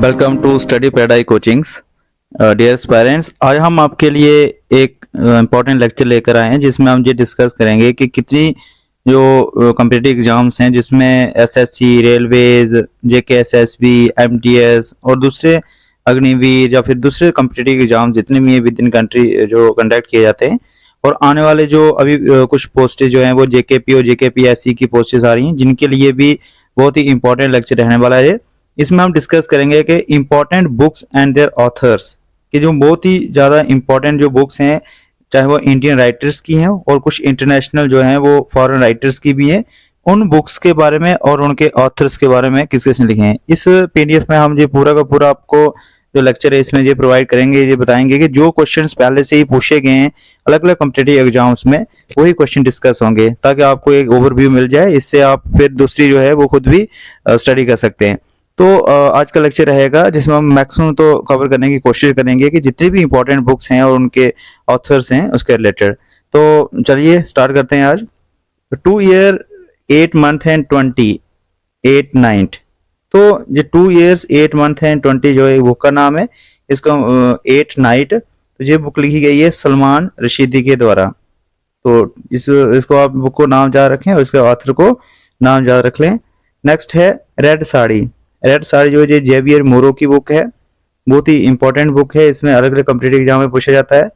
Welcome to study paradise coachings. Dear parents, आज हम आपके लिए एक इम्पॉर्टेंट लेक्चर लेकर आए हैं जिसमें हम ये डिस्कस करेंगे कि कितनी जो कॉम्पिटिटिव एग्जाम्स हैं जिसमें एसएससी, रेलवेज, जेकेएसएसबी, एमटीएस और दूसरे अग्निवीर या फिर दूसरे कॉम्पिटिटिव एग्जाम जितने भी विद इन कंट्री जो कंडक्ट किए जाते हैं, और आने वाले जो अभी कुछ पोस्टेज जो हैं वो जेकेपी और जेकेपीएससी की पोस्टेज आ रही हैं, जिनके लिए भी बहुत ही इंपॉर्टेंट लेक्चर रहने वाला है। इसमें हम डिस्कस करेंगे कि important books and their authors, कि जो बहुत ही ज़्यादा इम्पोर्टेंट जो बुक्स हैं, चाहे वो इंडियन राइटर्स की हैं और कुछ इंटरनेशनल जो हैं वो फॉरेन राइटर्स की भी हैं, उन बुक्स के बारे में और उनके ऑथर्स के बारे में किस किसने लिखे हैं। इस पीडीएफ में हम ये पूरा का पूरा आपको जो लेक्चर है इसमें ये प्रोवाइड करेंगे, ये बताएंगे कि जो क्वेश्चंस पहले से ही पूछे गए हैं अलग अलग कॉम्पिटिटिव एग्जाम्स में वही क्वेश्चन डिस्कस होंगे, ताकि आपको एक ओवरव्यू मिल जाए। इससे आप फिर दूसरी जो है वो खुद भी स्टडी कर सकते हैं। तो आज का लेक्चर रहेगा जिसमें हम मैक्सिमम तो कवर करने की कोशिश करेंगे कि जितनी भी इंपॉर्टेंट बुक्स हैं और उनके ऑथर्स हैं उसके रिलेटेड। तो चलिए स्टार्ट करते हैं आज। 2 ईयर 8 मंथ एंड 28 नाइट। तो ये 2 ईयर्स 8 मंथ एंड 20 जो है बुक का नाम है, इसका 8 नाइट। तो ये बुक लिखी गई है सलमान रशीदी के द्वारा। तो इसको आप बुक को नाम याद रखें और इसके ऑथर को नाम याद रख लें। नेक्स्ट है रेड साड़ी। रेड साड़ी जो है जेवियर मोरो की बुक है, बहुत ही इंपॉर्टेंट बुक है। इसमें अलग अलग कॉम्पिटिटिव एग्जाम में पूछा जाता है।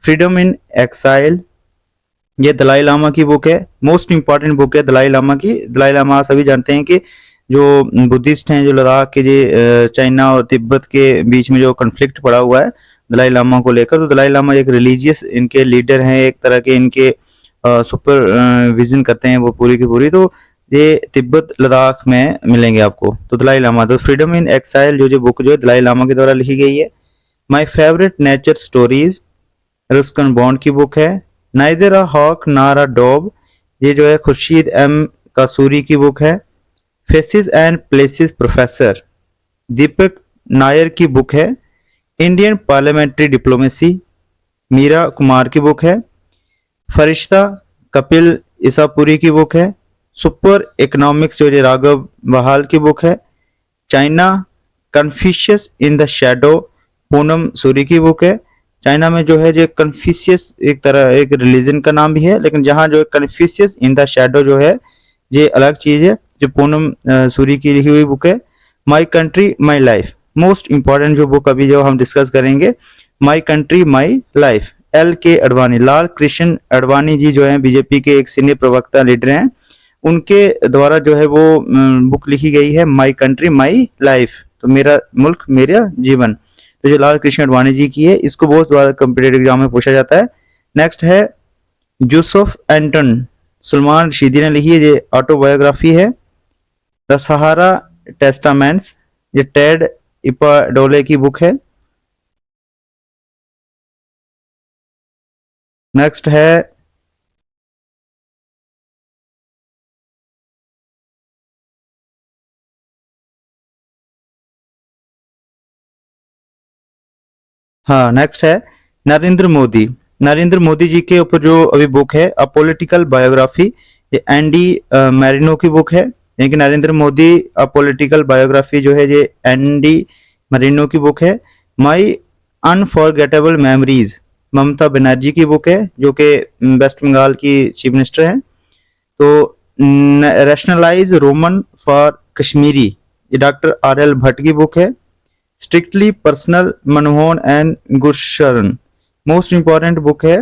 फ्रीडम इन एक्साइल, ये दलाई लामा की बुक है, मोस्ट इंपॉर्टेंट बुक है दलाई लामा की। दलाई लामा सभी जानते हैं कि जो बुद्धिस्ट हैं, जो लद्दाख के जो चाइना और तिब्बत के बीच में जो कन्फ्लिक्ट पड़ा हुआ है दलाई लामा को लेकर, तो दलाई लामा एक रिलीजियस इनके लीडर हैं, एक तरह के इनके सुपर विजन करते हैं वो पूरी की पूरी। तो ये तिब्बत लद्दाख में मिलेंगे आपको। तो दलाई लामा, तो फ्रीडम इन एक्साइल जो बुक जो है दलाई लामा के द्वारा लिखी गई है। My favourite nature stories Ruskin bond की बुक है। Neither a hawk nor a dog, ये जो है खुर्शीद एम कासूरी की बुक है। Faces and places professor Deepak Nayar की बुक है। Indian parliamentary diplomacy Meira Kumar की बुक है। फरिश्ता कपिल ईसापुरी की बुक है। सुपर इकोनॉमिक्स जो राघव बहाल की बुक है। China Confucius in the shadow Poonam Suri की बुक है। चाइना में जो है जो कन्फ्यूशियस एक तरह एक रिलीजन का नाम भी है, लेकिन जहाँ जो कन्फ्यूशियस इन द शैडो जो है ये अलग चीज है, जो पूनम सूरी की लिखी हुई बुक है। My country my life, most important जो बुक अभी जो हम डिस्कस करेंगे, my country my life, LK Advani, Lal Krishna Advani ji जो है बीजेपी के एक सीनियर प्रवक्ता लीडर हैं, उनके द्वारा जो है वो बुक लिखी गई है माई कंट्री माई लाइफ, तो मेरा मुल्क मेरा जीवन। तो जो लाल कृष्ण अडवाणी जी की है, इसको बहुत ज्यादा कॉम्पिटिटिव एग्जाम में पूछा जाता है। नेक्स्ट है यूसुफ एंटन, सलमान रशीदी ने लिखी है, ये ऑटोबायोग्राफी है। द सहारा टेस्टामेंट्स, ये टेड इपाडोले की बुक है। नेक्स्ट है हाँ नेक्स्ट है नरेंद्र मोदी। नरेंद्र मोदी जी के ऊपर जो अभी बुक है अ पॉलिटिकल बायोग्राफी, ये एंडी मैरिनो की बुक है। यानी कि Narendra Modi a political biography जो है ये एंडी मैरिनो की बुक है। माई अनफॉरगेटेबल मेमोरीज ममता बनर्जी की बुक है, जो कि वेस्ट बंगाल की चीफ मिनिस्टर हैं। तो रैशनलाइज रोमन फॉर कश्मीरी, ये डॉक्टर RL भट्ट की बुक है। Strictly personal Manmohan and Gursharan, most important book है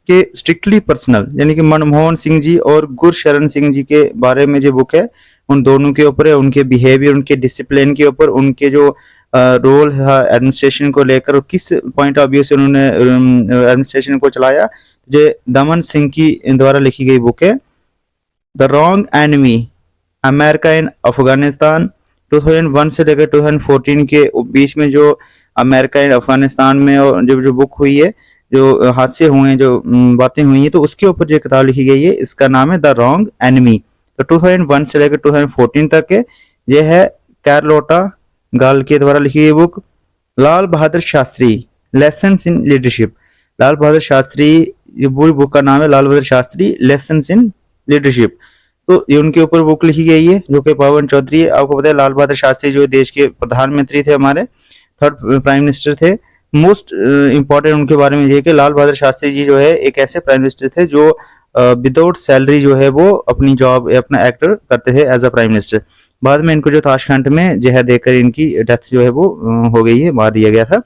कि स्ट्रिक्टली पर्सनल यानी कि मनमोहन सिंह जी और गुरशरण सिंह जी के बारे में जो बुक है उन दोनों के ऊपर है, उनके बिहेवियर, उनके डिसिप्लिन के ऊपर, उनके जो रोल है एडमिनिस्ट्रेशन को लेकर और किस पॉइंट ऑफ व्यू से उन्होंने एडमिनिस्ट्रेशन को चलाया, जो दमन सिंह की द्वारा लिखी गई बुक है। The wrong enemy America in Afghanistan, 2001 से लेकर 2014 के बीच में जो अमेरिका एंड अफगानिस्तान में और जो बुक हुई है, जो हादसे हुए हैं, जो बातें हुई हैं, तो उसके ऊपर जो किताब लिखी गई है इसका नाम है द रॉन्ग एनिमी। तो 2001 से लेकर 2014 तक है। यह है कैरलोटा गाल के द्वारा लिखी गई book. Lal Bahadur Shastri lessons in leadership, Lal Bahadur Shastri, ये पूरी बुक का नाम है Lal Bahadur Shastri lessons in leadership. तो ये उनके ऊपर बुक लिखी गई है जो कि पवन चौधरी है। आपको पता है लाल बहादुर शास्त्री जो देश के प्रधानमंत्री थे, हमारे थर्ड प्राइम मिनिस्टर थे। मोस्ट इम्पोर्टेंट उनके बारे में ये है कि लाल बहादुर शास्त्री जी जो है एक ऐसे प्राइम मिनिस्टर थे जो विदाउट सैलरी जो है वो अपनी जॉब या अपना एक्टर करते थे एज अ प्राइम मिनिस्टर। बाद में इनको जो ताशखंड में जहर देकर इनकी डेथ जो है वो हो गई है, मार दिया गया था।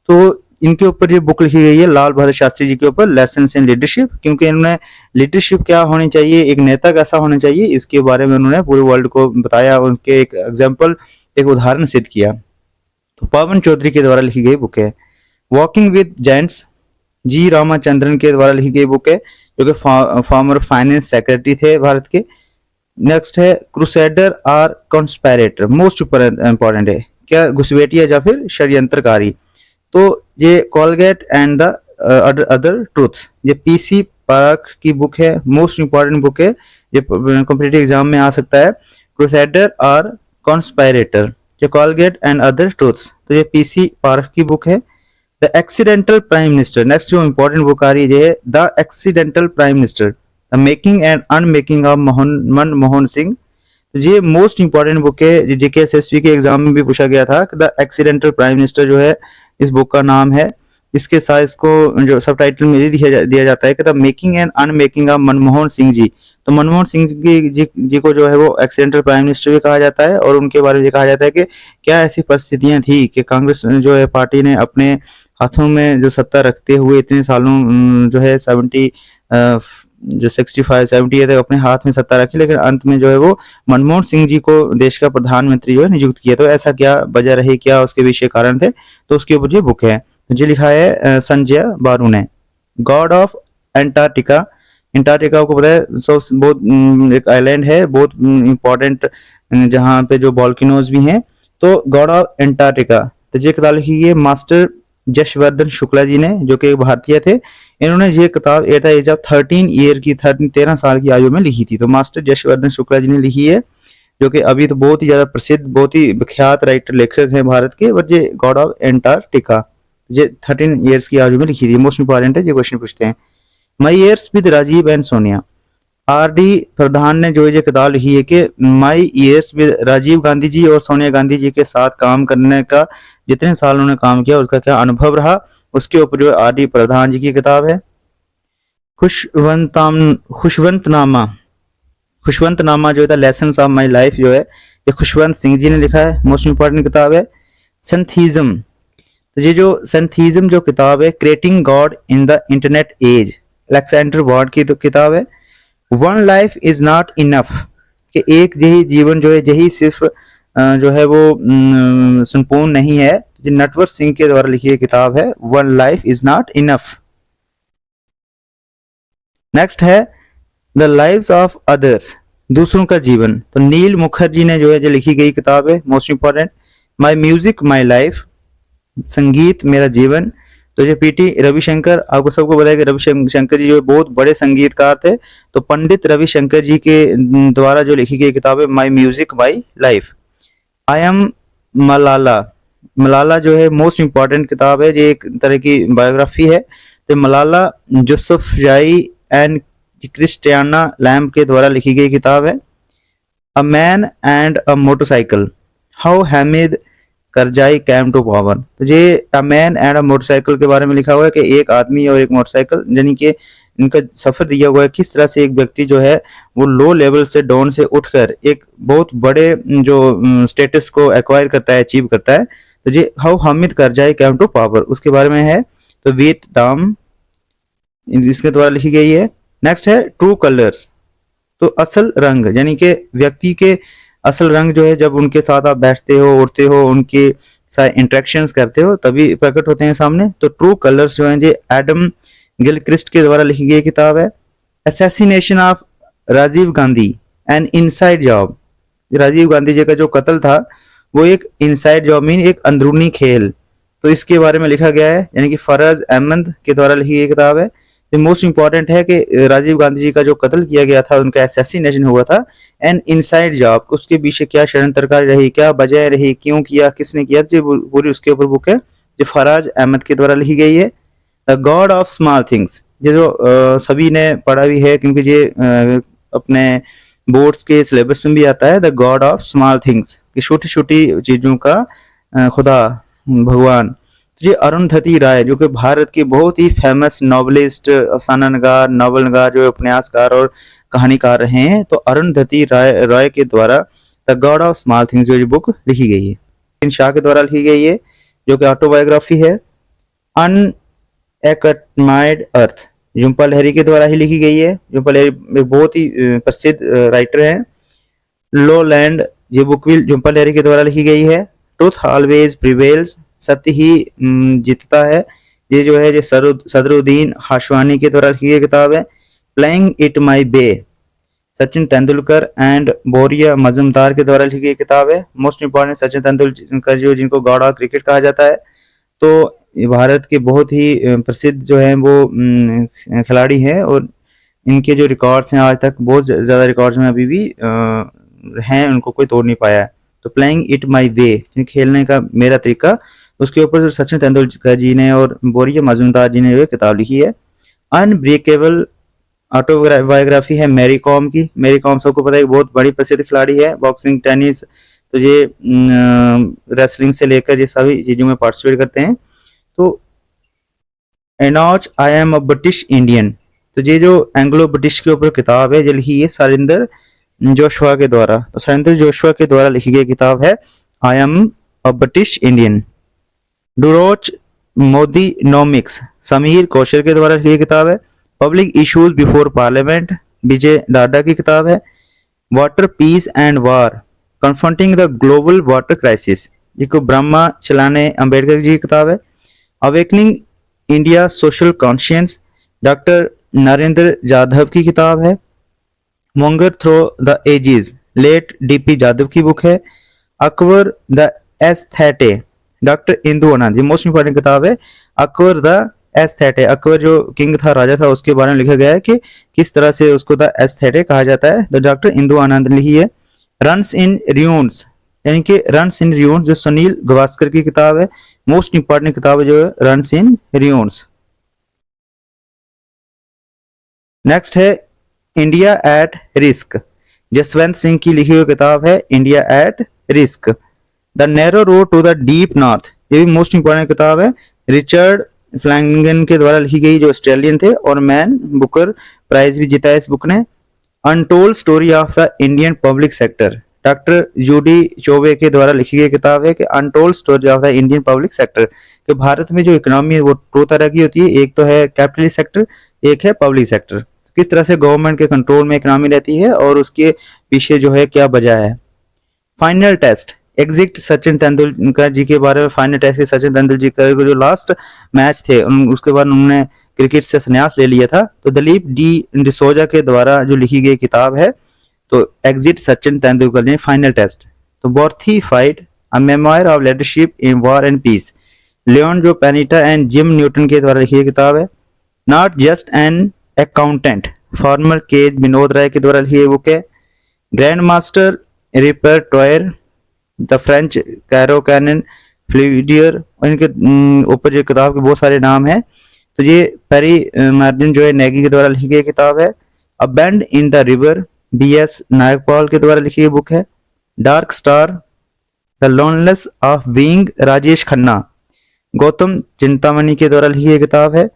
तो इनके ऊपर ये बुक लिखी गई है लाल बहादुर शास्त्री जी के ऊपर, लेसन इन लीडरशिप, क्योंकि इन्होंने लीडरशिप क्या होनी चाहिए, एक नेता कैसा होना चाहिए, इसके बारे में उन्होंने पूरे वर्ल्ड को बताया, उनके एक एग्जाम्पल, एक उदाहरण सिद्ध किया। तो पवन चौधरी के द्वारा लिखी गई बुक है। वॉकिंग विद जायंट्स जी रामाचंद्रन के द्वारा लिखी गई बुक है, जो कि फॉर्मर फाइनेंस सेक्रेटरी थे भारत के। नेक्स्ट है क्रूसेडर आर कॉन्स्पायरेटर, मोस्ट इंपॉर्टेंट है, क्या घुसपैठिया या फिर षड्यंत्रकारी। तो ये Colgate and the other truths, ये पीसी पार्क की बुक है, मोस्ट इंपॉर्टेंट बुक है, ये कॉम्पिटिटिव एग्जाम में आ सकता है। क्रूसेडर आर कॉन्स्पायरेटर, ये कॉलगेट एंड अदर ट्रूथ्स, तो ये पीसी पार्क की बुक है। The accidental prime minister, next जो इंपॉर्टेंट बुक आ रही है ये है the accidental prime minister, the making and unmaking of Manmohan Singh. तो ये मोस्ट इंपॉर्टेंट बुक है, जेके एसएसबी के एग्जाम में भी पूछा गया था कि द एक्सीडेंटल प्राइम मिनिस्टर जो है इस बुक का नाम है। इसके साथ इसको जो सब टाइटल में ये दिया जाता है कि the making and unmaking of Manmohan Singh ji. तो मनमोहन सिंह जी को जो है वो एक्सीडेंटल प्राइम मिनिस्टर भी कहा जाता है, और उनके बारे में ये कहा जाता है कि क्या ऐसी परिस्थितियां थी कि कांग्रेस जो है पार्टी ने अपने हाथों में जो सत्ता रखते हुए इतने सालों जो है 65-70 तक अपने हाथ में सत्ता रखी, लेकिन अंत में जो है वो मनमोहन सिंह जी को देश का प्रधानमंत्री जो है नियुक्त किया। तो ऐसा क्या वजह रही, क्या उसके पीछे कारण थे, तो उसके ऊपर ये बुक है। जो लिखा है संजय बारू ने। गॉड ऑफ एंटार्क्टिका, एंटार्क्टिका को पता है बहुत एक आइलैंड है, बहुत इंपॉर्टेंट, जहाँ पे जो वॉल्केनोज भी हैं। तो गॉड ऑफ एंटार्क्टिका, तो ये किताब लिखी है मास्टर यशवर्धन शुक्ला जी ने, जो कि भारतीय थे। इन्होंने ये किताब at the age of 13 year की 13 साल की आयु में लिखी थी। तो मास्टर यशवर्धन शुक्ला जी ने लिखी है, जो कि अभी तो बहुत ही ज्यादा प्रसिद्ध, बहुत ही विख्यात राइटर लेखक हैं भारत के। और ये गॉड ऑफ एंटार्क्टिका ये 13 ईयर्स की आयु में लिखी थी। मोस्ट इंपॉर्टेंट है, ये क्वेश्चन पूछते हैं। My years with Rajiv and Sonia, R D Pradhan ने जो ये किताब लिखी है कि my years with Rajiv Gandhi ji और सोनिया गांधी जी के साथ काम करने का, जितने साल उन्होंने काम किया उसका क्या अनुभव रहा, उसके ऊपर जो आर डी प्रधान जी की किताब है। खुशवंतनामा जो है लेसन्स ऑफ माई लाइफ जो है ये खुशवंत सिंह जी ने लिखा है, मोस्ट इंपॉर्टेंट किताब है। सेंथिज्म, तो ये जो सेंथिज्म जो किताब है, creating god in the internet age, Alexander Ward की तो किताब है। One life is not enough, कि एक यही जीवन जो है यही सिर्फ जो है वो संपूर्ण नहीं है, जो नटवर सिंह के द्वारा लिखी गई किताब है one life is not enough. Next है द लाइव्स ऑफ अदर्स, दूसरों का जीवन, तो नील मुखर्जी ने जो है जो लिखी गई किताब है, most important. My music my life, संगीत मेरा जीवन, तो ये पीटी रविशंकर, आपको सबको बताया कि रविशंकर जी जो बहुत बड़े संगीतकार थे। तो पंडित रविशंकर जी के द्वारा जो लिखी गई किताब है my music my life. I am Malala, Malala जो है मोस्ट इंपॉर्टेंट किताब है, ये एक तरह की बायोग्राफी है। तो Malala Yousafzai and Christina Lamb के द्वारा लिखी गई किताब है। A man and a motorcycle, how Hamid Karzai came to power, तो ये a man and a motorcycle के बारे में लिखा हुआ है कि एक आदमी और एक मोटरसाइकिल, यानी कि इनका सफर दिया हुआ है, किस तरह से एक व्यक्ति जो है वो लो लेवल से डाउन से उठकर एक बहुत बड़े जो स्टेटस को एक्वायर करता है, अचीव करता है। तो ये how Hamid Karzai came to power उसके बारे में है। तो वियतनाम इसके द्वारा लिखी गई है। नेक्स्ट है ट्रू कलर्स, तो असल रंग, यानी कि व्यक्ति के असल रंग जो है जब उनके साथ आप बैठते हो, उड़ते हो, उनके साथ इंटरेक्शंस करते हो तभी प्रकट होते हैं सामने। तो ट्रू कलर्स जो है ये एडम गिलक्रिस्ट के द्वारा लिखी गई किताब है। Assassination of Rajiv Gandhi an inside job, Rajiv Gandhi ji का जो कत्ल था वो एक इनसाइड जॉब मीन एक अंदरूनी खेल, तो इसके बारे में लिखा गया है, यानी कि फराज अहमद के द्वारा लिखी गई किताब है। ये मोस्ट इंपॉर्टेंट है कि राजीव गांधी जी का जो कत्ल किया गया था, उनका असैसिनेशन हुआ था एन इनसाइड जॉब, उसके पीछे क्या षड्यंत्रकारी रही, क्या वजह रही, क्यों किया, किसने किया, जो पूरी उसके ऊपर बुक है जो फराज अहमद के द्वारा लिखी गई है। The God of small things, ये जो सभी ने पढ़ा भी है, क्योंकि ये अपने बोर्ड्स के सिलेबस में भी आता है, the God of small things, कि छोटी छोटी चीजों का खुदा, भगवान। तो ये अरुंधति राय जो कि भारत की बहुत ही फेमस नॉवलिस्ट, अफसाना नगार, नावल नगार, जो उपन्यासकार और कहानीकार रहे हैं, तो अरुंधति राय के द्वारा the God of small things जो ये बुक लिखी गई है, इन शाह के द्वारा लिखी गई है, जो कि ऑटोबायोग्राफी है। अनएकटमाइड अर्थ झुम्पा लहरी के द्वारा ही लिखी गई है। झुम्पा लहरी एक बहुत ही प्रसिद्ध राइटर हैं। लो लैंड ये बुक भी झुम्पा लहरी के द्वारा लिखी गई है। ट्रूथ ऑलवेज प्रिवेल्स, सत्य ही जीतता है, ये जो है ये सदरुद्दीन हाशवानी के द्वारा लिखी गई किताब है। Playing it my way, Sachin Tendulkar and Boria Majumdar के द्वारा लिखी गई किताब है। मोस्ट इंपॉर्टेंट, सचिन तेंदुलकर जो जिनको गॉड ऑफ क्रिकेट कहा जाता है, तो भारत के बहुत ही प्रसिद्ध जो है वो खिलाड़ी हैं, और इनके जो रिकॉर्ड्स हैं आज तक बहुत ज़्यादा रिकॉर्ड्स में अभी भी हैं, उनको कोई तोड़ नहीं पाया है। तो प्लेइंग इट माई वे, खेलने का मेरा तरीका, उसके ऊपर जो सचिन तेंदुलकर जी ने और बोरिया मजुमदार जी ने जो किताब लिखी है। अनब्रेकेबल ऑटोबायोग्राफी है मैरी कॉम की। मैरी कॉम सबको पता है बहुत बड़ी प्रसिद्ध खिलाड़ी है, बॉक्सिंग, टेनिस, तो ये रेसलिंग से लेकर ये सभी चीज़ों में पार्टिसिपेट करते हैं। तो Enoch I am a British Indian, तो ये जो एंग्लो ब्रिटिश के ऊपर किताब है, ये लिखी है सरिंदर जोशुआ के द्वारा। तो सरिंदर जोशुआ के द्वारा लिखी गई किताब है I am a British Indian. डुरोच मोदीनोमिक्स समीर कौशल के द्वारा लिखी गई किताब है। Public issues before parliament Vijay Dada की किताब है। Water peace and war confronting the global water crisis, जिसको ब्रह्मा चलाने अम्बेडकर जी की किताब है। Awakening India social conscience doctor Narendra Jadhav की किताब है। मोंगर through the ages late DP Jadhav की बुक है। Akbar the aesthete doctor Indu आनंद, ये मोस्ट इंपॉर्टेंट किताब है। अकबर द एस्थेटे, अकबर जो किंग था, राजा था, उसके बारे में लिखा गया है कि किस तरह से उसको द एस्थेटे कहा जाता है, तो डॉक्टर इंदु आनंद ने लिखी है। रन्स इन र्यून्स, यानी कि रन्स इन र्यून्स जो सुनील गावस्कर की किताब है, मोस्ट इंपॉर्टेंट किताब है जो है रन्स इन र्यून्स। नेक्स्ट है India at risk, Jaswant Singh की लिखी हुई किताब है India at risk. The narrow road to the deep north, ये भी मोस्ट इंपॉर्टेंट किताब है, रिचर्ड फ्लैंगन के द्वारा लिखी गई, जो ऑस्ट्रेलियन थे, और मैन बुकर प्राइज भी जीता है इस बुक ने। Untold story of the Indian public sector, doctor Judy Chaubey के द्वारा लिखी गई किताब है कि untold story of the Indian public sector, कि भारत में जो इकोनॉमी है वो दो तरह की होती है, एक तो है कैपिटलिस्ट सेक्टर, एक है पब्लिक सेक्टर। किस तरह से गवर्नमेंट के कंट्रोल में इकोनॉमी रहती है और उसके पीछे जो है क्या वजह है। Final test exit Sachin Tendulkar ji के बारे में, फाइनल टेस्ट के सचिन तेंदुलकर के जो लास्ट मैच थे उसके बाद उन्होंने क्रिकेट से संन्यास ले लिया था, तो दिलीप डी डिसोजा के द्वारा जो लिखी गई किताब है, तो एग्जिट सचिन तेंदुलकर ने फाइनल टेस्ट। तो worthy fight a memoir of leadership in war and peace, Leon जो पेनिटा एंड जिम न्यूटन के द्वारा लिखी गई किताब है। Not just an accountant former के विनोद राय के द्वारा लिखी गई बुक है। Grand master repertoire the French Caro Kann Philidor, इनके ऊपर जो किताब के बहुत सारे नाम है, तो ये पेरी मार्जिन जो है नेगी के द्वारा लिखी गई किताब है। A bend in the river BS Naipaul के द्वारा लिखी गई बुक है। Dark star the loneliness of being Rajesh Khanna, Gautam Chintamani के द्वारा लिखी गई किताब है।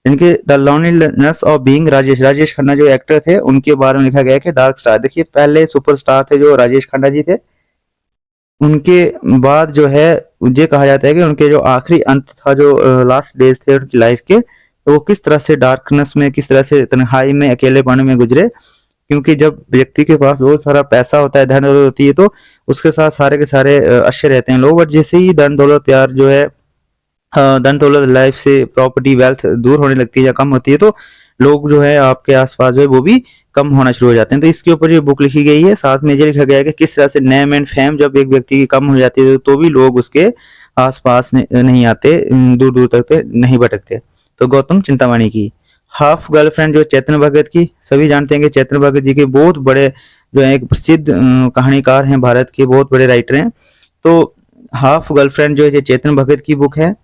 इनके the loneliness of being Rajesh Khanna जो एक्टर थे उनके बारे में लिखा गया है कि डार्क स्टार, देखिए पहले सुपरस्टार थे जो राजेश खन्ना जी थे, उनके बाद जो है ये कहा जाता है कि उनके जो आखिरी अंत था, जो लास्ट डेज थे उनकी लाइफ के, तो वो किस तरह से डार्कनेस में, किस तरह से तन्हाई में, अकेलेपन में गुजरे। क्योंकि जब व्यक्ति के पास बहुत सारा पैसा होता है, धन दौलत होती है, तो उसके साथ सारे के सारे अच्छे रहते हैं लोग, बट जैसे ही धन दौलत प्यार जो है, धन दौलत लाइफ से प्रॉपर्टी वेल्थ दूर होने लगती है या कम होती है, तो लोग जो है आपके आसपास जो है वो भी कम होना शुरू हो जाते हैं। तो इसके ऊपर ये बुक लिखी गई है। साथ में ये लिखा गया है कि किस तरह से नेम एंड फेम जब एक व्यक्ति की कम हो जाती है तो भी लोग उसके आसपास नहीं आते, दूर दूर तक नहीं भटकते। तो गौतम चिंतामणि की हाफ गर्लफ्रेंड जो चेतन भगत की, सभी जानते हैं कि चेतन भगत जी के बहुत बड़े जो है एक प्रसिद्ध कहानीकार हैं, भारत के बहुत बड़े राइटर हैं। तो हाफ गर्लफ्रेंड जो है चेतन भगत की बुक है।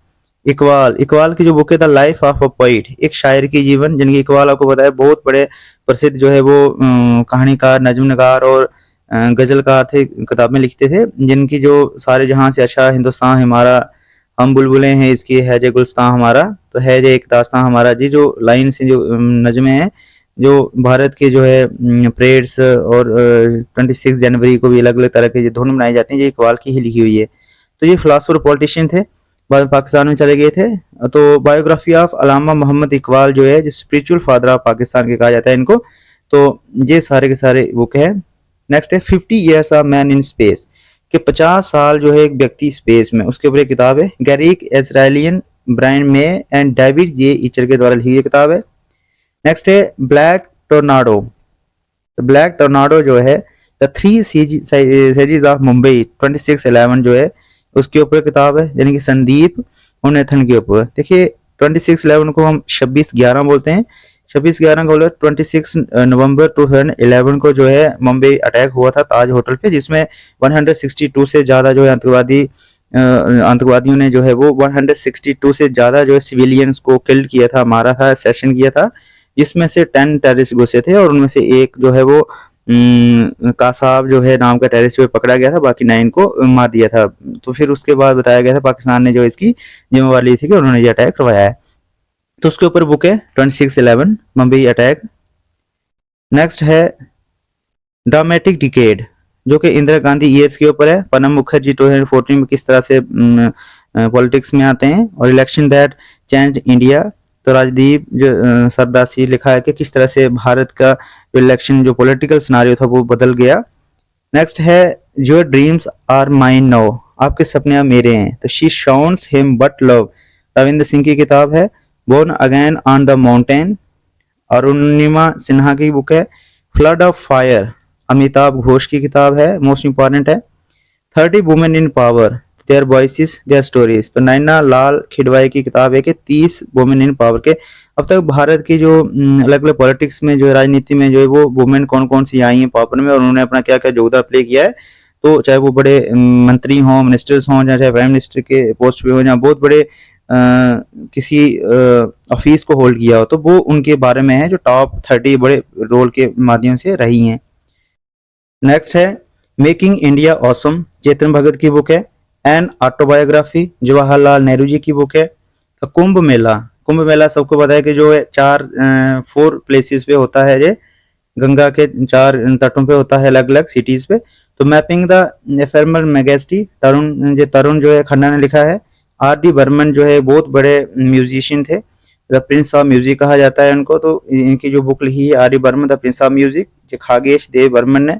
इकबाल, इकबाल की जो बुक है the life of a poet, एक शायर की जीवन, जिनकी इकबाल आपको पता है बहुत बड़े प्रसिद्ध जो है वो कहानीकार, नज्म-नगार और गज़लकार थे, किताबें लिखते थे, जिनकी जो सारे जहाँ से अच्छा हिंदुस्तान हमारा, हम बुलबुलें हैं इसकी हैजे गुलस्तां हमारा, तो हैजे एक दास्तां हमारा जी, जो लाइन से जो नज़्में हैं, जो भारत के जो है परेड्स और 26 जनवरी को भी अलग-अलग तरह के जो धुन बनाई जाती हैं, ये इकबाल की ही लिखी हुई है। तो ये फिलोसोफर पॉलिटिशियन थे, बाद में पाकिस्तान में चले गए थे। तो बायोग्राफी ऑफ अल्लामा मोहम्मद इकबाल जो है, जो स्पिरिचुअल फादर ऑफ पाकिस्तान के कहा जाता है इनको, तो ये सारे के सारे बुक है। नेक्स्ट है 50 years of man in space, कि 50 साल जो है एक व्यक्ति स्पेस में, उसके ऊपर एक किताब है, Garik Israelian, Brian May and David J Eicher के द्वारा लिखी गई किताब है। नेक्स्ट है ब्लैक टोर्नाडो, ब्लैक टोर्नाडो जो है the three sages of Mumbai 2611 जो है उसके ऊपर किताब है, यानी कि संदीप और नेथन के ऊपर। देखिए 2611 को हम 26/11 बोलते हैं, 26/11 का बोले 26 नवंबर 2011 को जो है मुंबई अटैक हुआ था ताज होटल पे, जिसमें 162 से ज्यादा जो है आतंकवादियों ने जो है वो 162 से ज्यादा जो है सिविलियंस को किल्ड किया था, मारा था, सेशन किया था, जिसमें से 10 टेररिस्ट घुसे थे और उनमें से एक जो है वो कासाब जो है नाम का टेररिस्ट जो पकड़ा गया था, बाकी 9 को मार दिया था। तो फिर उसके बाद बताया गया था पाकिस्तान ने जो इसकी जिम्मेवारी ली थी कि उन्होंने ये अटैक करवाया है। तो उसके ऊपर बुक है 2611 मुंबई अटैक। नेक्स्ट है ड्रामेटिक डिकेड, जो कि इंदिरा गांधी ईयर्स के ऊपर है, प्रणब मुखर्जी 2014 में किस तरह से पॉलिटिक्स में आते हैं, और इलेक्शन दैट चेंज इंडिया, तो राजदीप जो सरदासी लिखा है कि किस तरह से भारत का जो इलेक्शन जो पॉलिटिकल सिनारियो था वो बदल गया। नेक्स्ट है your dreams are mine now, आपके सपने अब मेरे हैं, तो she shuns him but love, Ravinder Singh की किताब है। Born again on the mountain, Arunima Sinha की बुक है। Flood of fire, Amitabh Ghosh की किताब है, मोस्ट इंपॉर्टेंट है। 30 women in power, their voices their stories, तो नैना लाल खिडवाई की किताब है कि 30 वुमेन इन पावर के अब तक भारत की जो अलग अलग पॉलिटिक्स में जो राजनीति में जो है वो वुमेन कौन कौन सी आई हैं पावर में, और उन्होंने अपना क्या क्या योगदान प्ले किया है, तो चाहे वो बड़े मंत्री हों, मिनिस्टर्स हों, चाहे प्राइम मिनिस्टर के पोस्ट पे हो, या बहुत बड़े किसी ऑफिस को होल्ड किया हो, तो वो उनके बारे में है जो टॉप 30 बड़े रोल के माध्यम से रही हैं। नेक्स्ट है making India awesome, Chetan Bhagat की बुक है। एन ऑटोबायोग्राफी, जवाहरलाल नेहरू जी की बुक है। तो कुंभ मेला, कुंभ मेला सबको पता है कि जो है 4 प्लेसेस पे होता है, ये गंगा के 4 तटों पे होता है, अलग अलग सिटीज पे। तो मैपिंग द एफेमरल मैजेस्टी, तरुण जो है खन्ना ने लिखा है। आर डी बर्मन जो है बहुत बड़े म्यूजिशियन थे, द प्रिंस ऑफ म्यूजिक कहा जाता है उनको, तो इनकी जो बुक लिखी है R D Burman the prince of music, जो खागेश देव बर्मन ने।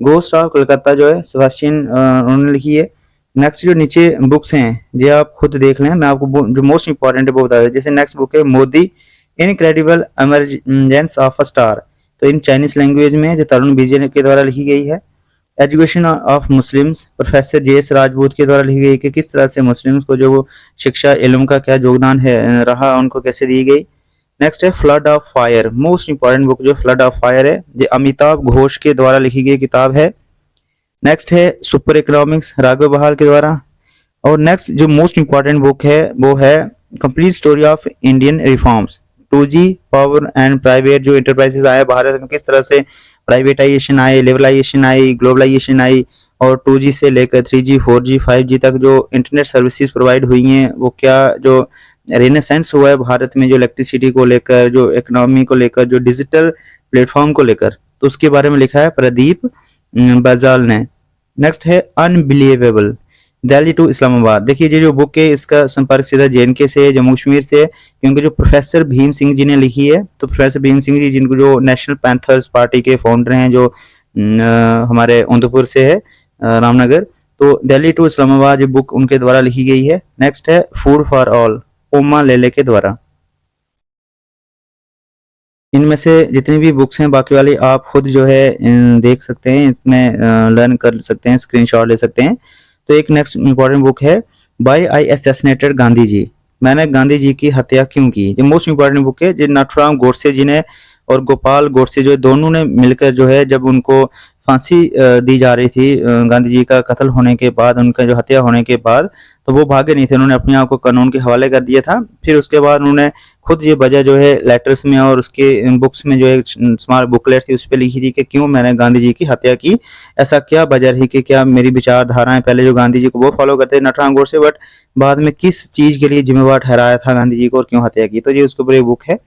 घोस्ट ऑफ कलकत्ता जो है सेबास्टियन उन्होंने लिखी है। नेक्स्ट जो नीचे बुक्स हैं ये आप खुद देख लें, मैं आपको जो मोस्ट इंपॉर्टेंट है वो बता दें। जैसे नेक्स्ट बुक है Modi incredible emergence of a star, तो इन चाइनीज लैंग्वेज में जो तरुण बीजे के द्वारा लिखी गई है। Education of Muslims, professor JS. Rajput के द्वारा लिखी गई कि किस तरह से मुस्लिम्स को जो वो शिक्षा इल्म का क्या योगदान है रहा, उनको कैसे दी गई। नेक्स्ट है flood of fire, most important book जो फ्लड ऑफ फायर है, जो अमिताभ घोष के द्वारा लिखी गई किताब है। नेक्स्ट है सुपर इकोनॉमिक्स, राघव बहाल के द्वारा। और नेक्स्ट जो मोस्ट इंपॉर्टेंट बुक है वो है complete story of Indian reforms, 2G power and private जो इंटरप्राइजेस आए भारत में, किस तरह से प्राइवेटाइजेशन आए, लेवलाइजेशन आई, ग्लोबलाइजेशन आई, और 2G से लेकर 3G 4G 5G तक जो इंटरनेट सर्विसेज प्रोवाइड हुई हैं, वो क्या जो रेनेसेंस हुआ है भारत में जो इलेक्ट्रिसिटी को लेकर, जो इकोनॉमी को लेकर, जो डिजिटल प्लेटफॉर्म को लेकर, तो उसके बारे में लिखा है प्रदीप बजाल ने। नेक्स्ट है अनबिलीवेबल, दिल्ली टू इस्लामाबाद। देखिए ये जो बुक है इसका संपर्क सीधा JNK से, जम्मू कश्मीर से, क्योंकि जो प्रोफेसर भीम सिंह जी ने लिखी है, तो प्रोफेसर भीम सिंह जी जिनको जो नेशनल पैंथर्स पार्टी के फाउंडर हैं, जो हमारे उदयपुर से है, रामनगर, तो दिल्ली टू इस्लामाबाद ये बुक उनके द्वारा लिखी गई है। नेक्स्ट है फूड फॉर ऑल, ओमा लेले के द्वारा। इनमें से जितनी भी बुक्स हैं बाकी वाली आप खुद जो है देख सकते हैं, इसमें लर्न कर सकते हैं, स्क्रीनशॉट ले सकते हैं। तो एक नेक्स्ट इंपॉर्टेंट बुक है बाय आई असैसिनेटेड गांधी जी, मैंने गांधी जी की हत्या क्यों की, ये मोस्ट इंपॉर्टेंट बुक है। जो नाथुराम गोडसे जी ने और गोपाल गोडसे जो दोनों ने मिलकर जो है, जब उनको फांसी दी जा रही थी गांधी जी का कत्ल होने के बाद, उनका जो हत्या होने के बाद, तो वो भागे नहीं थे, उन्होंने अपने आप को कानून के हवाले कर दिया था। फिर उसके बाद उन्होंने खुद ये वजह जो है लेटर्स में और उसके बुक्स में जो एक स्मॉल बुकलेट थी उस पर लिखी थी कि क्यों मैंने गांधी जी की हत्या की, ऐसा क्या वजह रही कि क्या मेरी विचारधाराएं पहले जो गांधी जी को वो फॉलो करते थे नटराम गोडसे, बट बाद में किस चीज के लिए जिम्मेवार ठहराया था गांधी जी को और क्यों हत्या की। तो ये उसके ऊपर एक बुक है।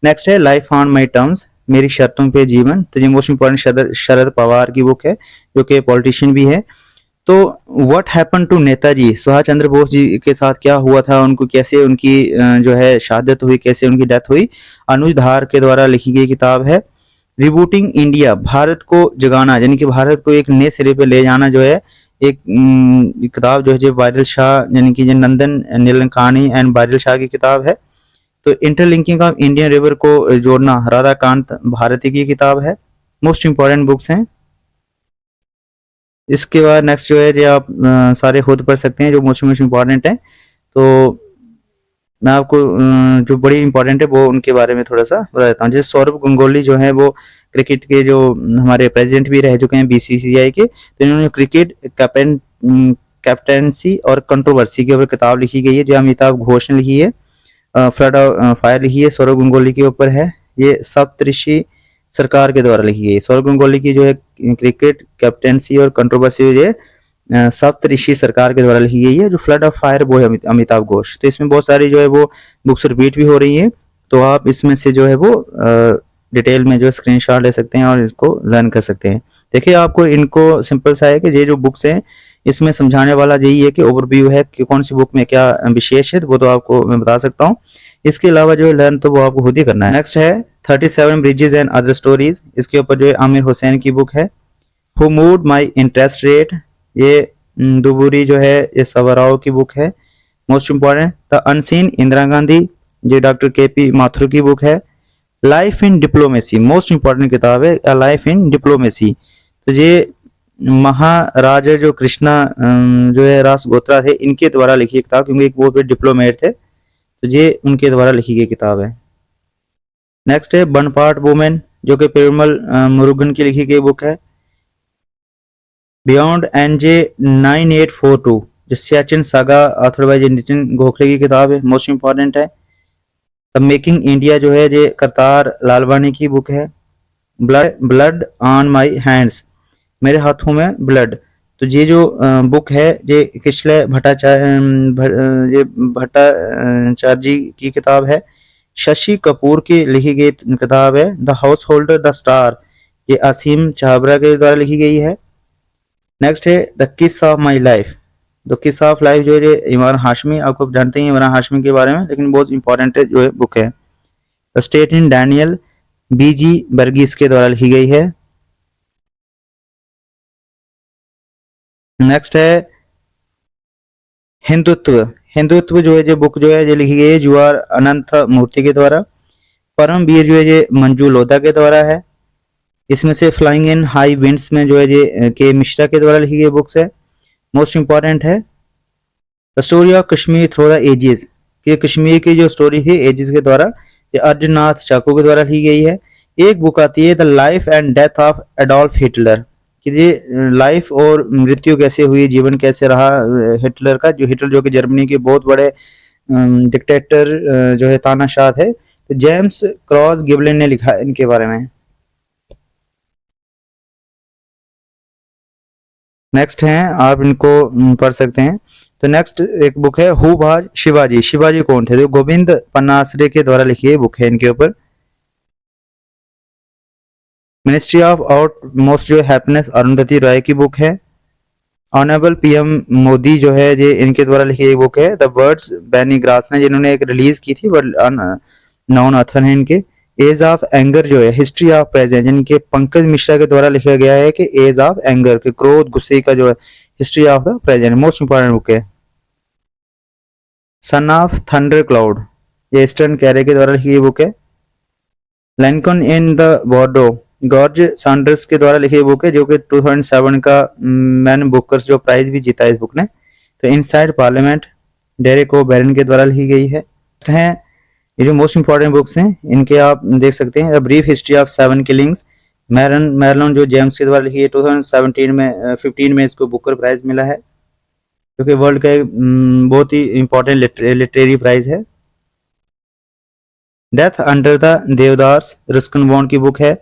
नेक्स्ट है लाइफ ऑन माई टर्म्स, मेरी शर्तों पे जीवन। तो ये मोस्ट इंपॉर्टेंट शरद पवार की बुक है जो कि पॉलिटिशियन भी है। तो what happen to Netaji, Subhash Chandra Bose ji के साथ क्या हुआ था, उनको कैसे उनकी जो है शहादत हुई, कैसे उनकी डेथ हुई, अनुज धार के द्वारा लिखी गई किताब है। रिबूटिंग इंडिया, भारत को जगाना, यानी कि भारत को एक नए सिरे पे ले जाना जो है एक किताब जो है जो वायरल शाह यानी कि जो नंदन नीलकणी एंड वायरल शाह की किताब है। तो इंटरलिंकिंग ऑफ इंडियन रिवर को जोड़ना, राधाकांत भारती की किताब है। मोस्ट इंपॉर्टेंट बुक्स हैं। इसके बाद नेक्स्ट जो है जो आप सारे खुद पढ़ सकते हैं जो मोस्ट इंपॉर्टेंट है। तो मैं आपको जो बड़ी इंपॉर्टेंट है वो उनके बारे में थोड़ा सा बता देता हूँ। जैसे सौरभ गंगोली जो है वो क्रिकेट के जो हमारे प्रेसिडेंट भी रह चुके हैं बीसीसीआई के। तो इन्होंने क्रिकेट कैप्टेंसी और कंट्रोवर्सी के ऊपर किताब लिखी गई है जो अमिताभ घोष ने लिखी है। फ्लड ऑफ फायर लिखी है, सौरभ गंगोली के ऊपर है। ये सप्तऋषि सरकार के द्वारा लिखी गई। सौरभ गंगोली की जो है क्रिकेट कैप्टेंसी और कंट्रोवर्सी जो है सप्तऋषि सरकार के द्वारा लिखी गई है। जो फ्लड ऑफ फायर वो है अमिताभ घोष। तो इसमें बहुत सारी जो है वो बुक्स रिपीट भी हो रही है। तो आप इसमें से जो है वो डिटेल में जो स्क्रीनशॉट ले सकते हैं और इसको लर्न कर सकते हैं। देखिए आपको इनको सिंपल सा है कि ये जो बुक्स हैं इसमें समझाने वाला यही है कि ओवरव्यू है कि कौन सी बुक में क्या विशेष है, वो तो आपको मैं बता सकता हूँ। इसके अलावा जो है लर्न तो वो आपको खुद ही करना है। नेक्स्ट है 37 ब्रिजेस एंड अदर स्टोरीज। इसके ऊपर जो है आमिर हुसैन की बुक है। Who moved my interest rate, ये दुबुरी जो है ये सवराव की बुक है। Most important the unseen Indira Gandhi, ये डॉक्टर केपी माथुर की बुक है। Life in diplomacy, most important किताब है लाइफ इन डिप्लोमेसी। तो ये महाराजा जो कृष्णा जो है रासगोत्रा थे इनके द्वारा लिखी किताब, क्योंकि एक वो डिप्लोमेट थे तो ये उनके द्वारा लिखी गई किताब है। नेक्स्ट है बनपाट वुमेन जो कि पेरुमल मुरुगन की लिखी गई बुक है। बियॉन्ड एनजे 9842 जो Siachen saga author bye Nitin Gokhale की किताब है, मोस्ट इंपॉर्टेंट है। द मेकिंग इंडिया जो है ये करतार लालवानी की बुक है। ब्लड ऑन माई हैंड्स, मेरे हाथों में ब्लड। तो ये जो बुक है ये किशले भट्टाचार्य की किताब है। शशि कपूर की लिखी गई किताब है the house holder the star, ये असीम छाबरा के द्वारा लिखी गई है। नेक्स्ट है द किस ऑफ माई लाइफ। द किस ऑफ लाइफ जो है इमरान हाशमी, आपको जानते हैं इमरान हाशमी के बारे में, लेकिन बहुत इंपॉर्टेंट है जो है बुक है। द स्टेट इन डैनियल बीजी बर्गीस के द्वारा लिखी गई है। नेक्स्ट है हिंदुत्व। हिंदुत्व जो है ये बुक जो है ये लिखी गई है जुआर अनंत मूर्ति के द्वारा। परमवीर जो है ये मंजू लोधा के द्वारा है। इसमें से फ्लाइंग इन हाई विंड्स में जो है ये के मिश्रा के द्वारा लिखी गई बुक्स है। मोस्ट इंपॉर्टेंट है the story of Kashmir through the ages, कि कश्मीर की जो स्टोरी थी एजेस के द्वारा ये अर्जुनाथ चाकू के द्वारा लिखी गई है। एक बुक आती है the life and death of Adolf Hitler, कि ये लाइफ और मृत्यु कैसे हुई, जीवन कैसे रहा हिटलर का, जो हिटलर जो कि जर्मनी के बहुत बड़े डिक्टेटर जो है तानाशाह थे। तो जेम्स क्रॉस गिबलिन ने लिखा है इनके बारे में। नेक्स्ट हैं आप इनको पढ़ सकते हैं। तो नेक्स्ट एक बुक है हु वाज शिवाजी। शिवाजी कौन थे, तो गोविंद पन्नासरे के द्वारा लिखी है बुक है इनके ऊपर। मिनिस्ट्री ऑफ आउट मोस्ट जो हैप्पीनेस अरुंधति रॉय की बुक है। ऑनरेबल पीएम मोदी जो है ये इनके द्वारा लिखी गई बुक है। द वर्ड्स बैनी ग्रास ने जिन्होंने एक रिलीज की थी नॉन ऑथर है इनके। एज ऑफ एंगर जो है हिस्ट्री ऑफ प्रेजेंट, यानी कि पंकज मिश्रा के द्वारा लिखा गया है कि एज ऑफ एंगर के क्रोध गुस्से का जो है history of the present, most important book है। सन ऑफ थंडर क्लाउड ये ईस्टर्न कैरे के द्वारा लिखी गई बुक है। Lincoln in the bardo George Saunders के द्वारा लिखी बुक है, जो कि 2007 का मैन बुकर्स जो प्राइज भी जीता इस बुक ने। तो इनसाइड पार्लियामेंट डेरेक ओ बैरन के द्वारा लिखी गई है। ये जो मोस्ट इंपॉर्टेंट बुक्स हैं इनके आप देख सकते हैं। ब्रीफ हिस्ट्री ऑफ 7 किलिंग्स मैरलोन जो जेम्स के द्वारा लिखी है 2017 में 15 में इसको बुकर प्राइज मिला है। जो कि वर्ल्ड का एक बहुत ही इम्पोर्टेंट लिटरेरी प्राइज है। Death under the deodars Ruskin bond की बुक है।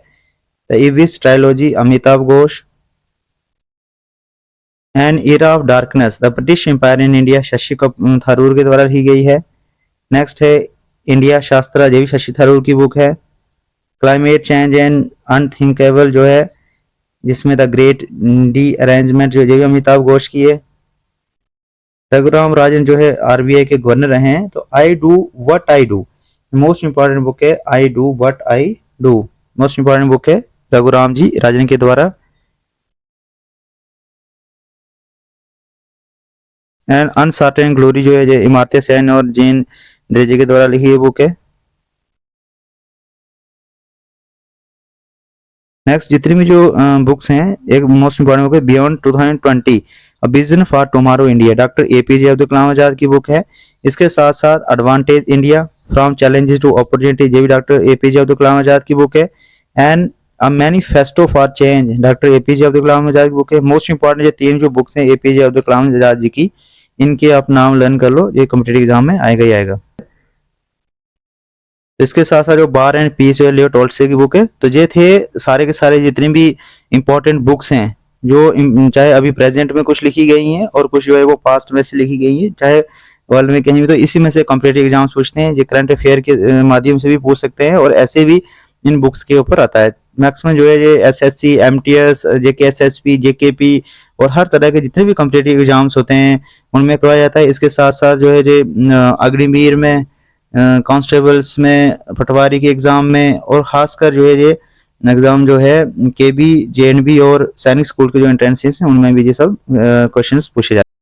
The Ibis trilogy Amitabh Ghosh. An era of darkness the British empire in India Shashi Tharoor के द्वारा लिखी गई है। नेक्स्ट है इंडिया शास्त्रा, ये भी शशि थरूर की बुक है। क्लाइमेट चेंज एंड अनथिंकेबल जो है, जिसमें द ग्रेट डी अरेंजमेंट जो ये भी अमिताभ घोष की है। रघुराम राजन जो है आरबीआई के गवर्नर रहे हैं। तो I do what I do most important book है। I do what I do most important book है रघुराम जी राजन के द्वारा। एंड अनसर्टेन ग्लोरी जो है इमारत सेन और जीन द्रेजे के द्वारा लिखी हुई बुक है। नेक्स्ट जितनी भी जो बुक्स हैं, एक मोस्ट इंपॉर्टेंट बुक है beyond 2020 a vision for tomorrow India, doctor APJ Abdul Kalam Azad की बुक है। इसके साथ साथ advantage India from challenges to opportunity, ये भी डॉक्टर एपीजे अब्दुल कलाम आजाद की बुक है। And a manifesto for change, doctor APJ Abdul Kalam Azad की बुक है। मोस्ट इंपॉर्टेंट ये तीन जो बुक्स हैं एपीजे अब्दुल कलाम आजाद जी की, इनके आप नाम लर्न कर लो, ये कॉम्पिटिटिव एग्जाम में आएगा ही आएगा। तो इसके साथ साथ जो बार एंड पीस जो लियो टोल्स्टॉय की बुक है। तो ये थे सारे के सारे जितनी भी इंपॉर्टेंट बुक्स हैं जो चाहे अभी प्रेजेंट में कुछ लिखी गई हैं और कुछ जो है वो पास्ट में से लिखी गई हैं, चाहे वर्ल्ड में कहीं भी। तो इसी में से कॉम्पिटिटिव एग्जाम्स पूछते हैं, ये करंट अफेयर के माध्यम से भी पूछ सकते हैं और ऐसे भी इन बुक्स के ऊपर आता है। मैक्सिमम जो है ये एसएससी, एमटीएस, जेकेएसएसपी, जेकेपी और हर तरह के जितने भी कॉम्पिटिटिव एग्जाम्स होते हैं उनमें करवाया जाता है। इसके साथ साथ जो है अग्निवीर में, कांस्टेबल्स में, पटवारी के एग्जाम में और खासकर जो है ये एग्जाम जो है केबी, जेएनबी और सैनिक स्कूल के जो एंट्रेंसेस हैं उनमें भी ये सब क्वेश्चंस पूछे जाते हैं।